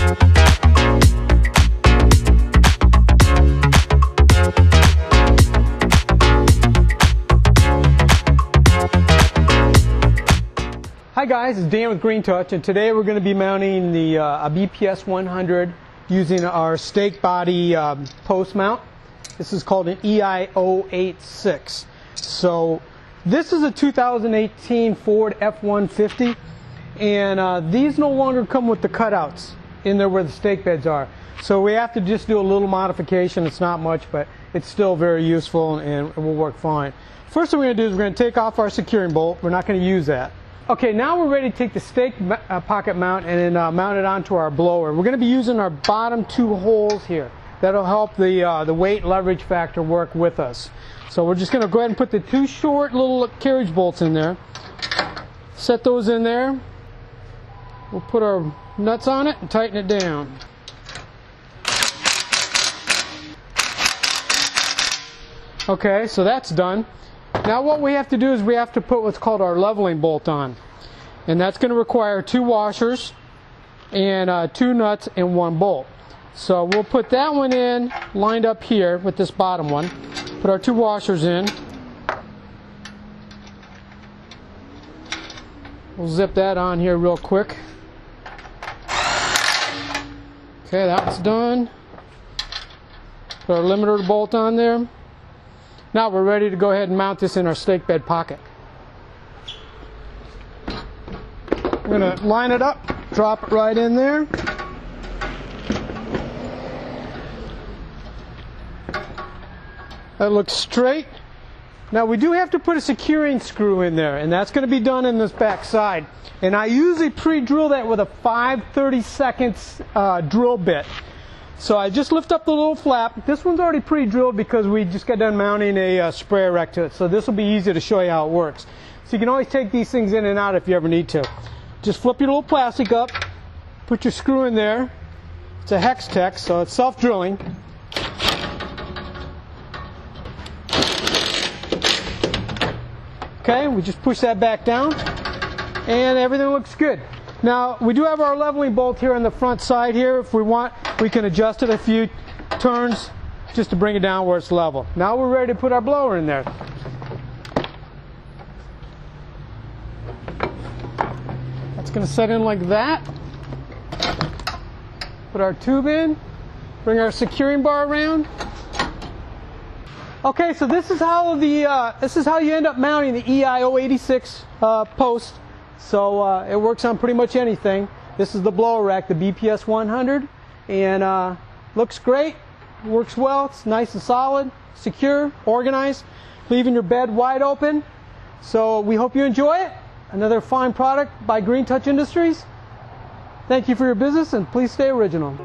Hi guys, it's Dan with Green Touch, and today we're going to be mounting the a BPS 100 using our stake body post mount. This is called an EI086. So this is a 2018 Ford F-150, and these no longer come with the cutouts in there where the stake beds are. So we have to just do a little modification. It's not much, but it's still very useful and it will work fine. First thing we're going to do is we're going to take off our securing bolt. We're not going to use that. Okay, now we're ready to take the stake pocket mount and then mount it onto our blower. We're going to be using our bottom two holes here. That'll help the weight leverage factor work with us. So we're just going to go ahead and put the two short little carriage bolts in there. Set those in there. We'll put our nuts on it and tighten it down. Okay, so that's done. Now what we have to do is we have to put what's called our leveling bolt on. And that's going to require two washers and two nuts and one bolt. So we'll put that one in lined up here with this bottom one. Put our two washers in. We'll zip that on here real quick. Okay, that's done. Put our limiter bolt on there. Now we're ready to go ahead and mount this in our stake bed pocket. We're going to line it up, drop it right in there. That looks straight. Now we do have to put a securing screw in there, and that's going to be done in this back side. And I usually pre-drill that with a 5/32 drill bit. So I just lift up the little flap. This one's already pre-drilled because we just got done mounting a sprayer rack to it. So this will be easy to show you how it works. So you can always take these things in and out if you ever need to. Just flip your little plastic up, put your screw in there. It's a hex tech, so it's self-drilling. Okay, we just push that back down and everything looks good. Now we do have our leveling bolt here on the front side here. If we want, we can adjust it a few turns just to bring it down where it's level. Now we're ready to put our blower in there. That's going to set in like that. Put our tube in, bring our securing bar around. Okay, so this is how you end up mounting the EI086 post. So it works on pretty much anything. This is the blower rack, the BPS 100, and looks great, works well, it's nice and solid, secure, organized, leaving your bed wide open. So we hope you enjoy it. Another fine product by Green Touch Industries. Thank you for your business, and please stay original.